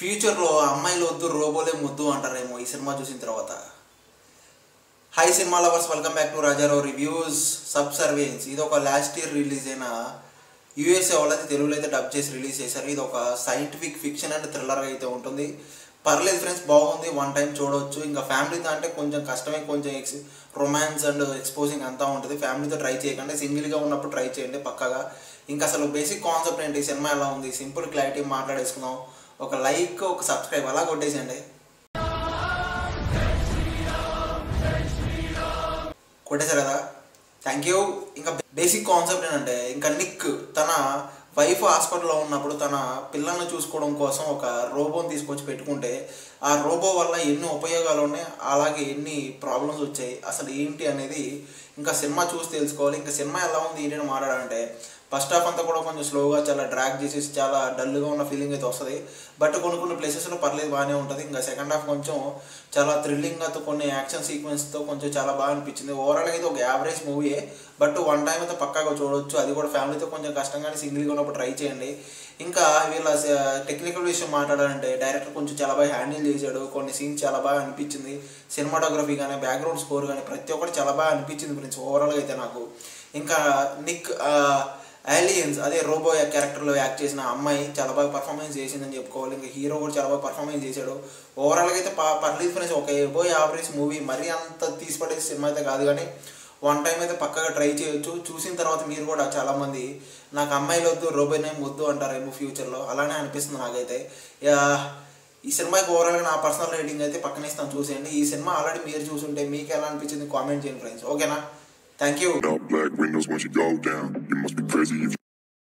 ఫ్యూచర్లో అమ్మాయిలు వద్దు రోబోలే ముద్దు అంటారేమో ఈ సినిమా చూసిన తర్వాత. Hi cinema lovers, welcome back to Rajarao reviews సబ్ సర్వేన్స్. ఇది ఒక లాస్ట్ ఇయర్ రిలీజ్ అయిన యూఎస్ఏ వాళ్ళది తెలుగులో అయితే డబ్ చేసి రిలీజ్ చేశారు. ఇది ఒక సైంటిఫిక్ ఫిక్షన్ అండ్ థ్రిల్లర్గా అయితే ఉంటుంది. పర్లేదు ఫ్రెండ్స్, బాగుంది, వన్ టైం చూడవచ్చు. ఇంకా ఫ్యామిలీతో అంటే కొంచెం కష్టమే, కొంచెం రొమాన్స్ అండ్ ఎక్స్పోజింగ్ అంతా ఉంటుంది. ఫ్యామిలీతో ట్రై చేయకండి, సింగిల్గా ఉన్నప్పుడు ట్రై చేయండి పక్కగా. ఇంకా అసలు బేసిక్ కాన్సెప్ట్ ఏంటి, సినిమా ఎలా ఉంది, సింపుల్ క్లారిటీ మాట్లాడేసుకుందాం. ఒక లైక్, ఒక సబ్స్క్రైబ్ అలా కొట్టేసేయండి. కొట్టేశారు కదా, థ్యాంక్ యూ. ఇంకా బేసిక్ కాన్సెప్ట్ ఏంటంటే, ఇంకా నిక్ తన వైఫ్ హాస్పిటల్లో ఉన్నప్పుడు తన పిల్లల్ని చూసుకోవడం కోసం ఒక రోబోని తీసుకొచ్చి పెట్టుకుంటే ఆ రోబో వల్ల ఎన్ని ఉపయోగాలు ఉన్నాయి, అలాగే ఎన్ని ప్రాబ్లమ్స్ వచ్చాయి, అసలు ఏంటి అనేది ఇంకా సినిమా చూసి తెలుసుకోవాలి. ఇంకా సినిమా ఎలా ఉంది ఏంటని మాట్లాడాలంటే, ఫస్ట్ హాఫ్ అంతా కూడా కొంచెం స్లోగా, చాలా డ్రాగ్ చేసేసి చాలా డల్గా ఉన్న ఫీలింగ్ అయితే వస్తుంది. బట్ కొన్ని ప్లేసెస్లో పర్లేదు, బాగానే ఉంటుంది. ఇంకా సెకండ్ హాఫ్ కొంచెం చాలా థ్రిల్లింగ్గా, కొన్ని యాక్షన్ సీక్వెన్స్తో కొంచెం చాలా బాగా అనిపించింది. ఓవరాల్గా అయితే ఒక యావరేజ్ మూవీయే, బట్ వన్ టైం అయితే పక్కాగా చూడవచ్చు. అది కూడా ఫ్యామిలీతో కొంచెం కష్టంగానే, సింగిల్గా ఉన్నప్పుడు ట్రై చేయండి. ఇంకా వీళ్ళ టెక్నికల్ విషయం మాట్లాడాలంటే, డైరెక్టర్ కొంచెం చాలా బాగా హ్యాండిల్ చేశాడు. కొన్ని సీన్స్ చాలా బాగా అనిపించింది. సినిమాటోగ్రఫీ కానీ, బ్యాక్గ్రౌండ్ స్కోర్ కానీ ప్రతి ఒక్కటి చాలా బాగా అనిపించింది ఫ్రెండ్స్ ఓవరాల్గా అయితే నాకు. ఇంకా నిక్ ఏలియన్స్ అదే రోబో క్యారెక్టర్లో యాక్ట్ చేసిన అమ్మాయి చాలా బాగా పర్ఫార్మెన్స్ చేసిందని చెప్పుకోవాలి. ఇంకా హీరో కూడా చాలా బాగా పర్ఫార్మెన్స్ చేశాడు. ఓవరాల్గా అయితే పర్లేదు ఫ్రెండ్స్, ఒక ఎబో యావరేజ్ మూవీ, మరీ అంత తీసిపడేసి సినిమా అయితే కాదు, కానీ వన్ టైం అయితే పక్కగా ట్రై చేయొచ్చు. చూసిన తర్వాత మీరు కూడా చాలామంది నాకు అమ్మాయిలు వద్దు రోబోనే వద్దు అంటారేమో ఫ్యూచర్లో, అలానే అనిపిస్తుంది నాకైతే. ఈ సినిమాకి ఓవరాల్గా నా పర్సనల్ రేటింగ్ అయితే పక్కనే ఇస్తాను, చూసేయండి. ఈ సినిమా ఆల్రెడీ మీరు చూసుంటే మీకు ఎలా అనిపించింది కామెంట్ చేయండి ఫ్రెండ్స్, ఓకేనా? Thank you. Black windows once you go down. You must be crazy if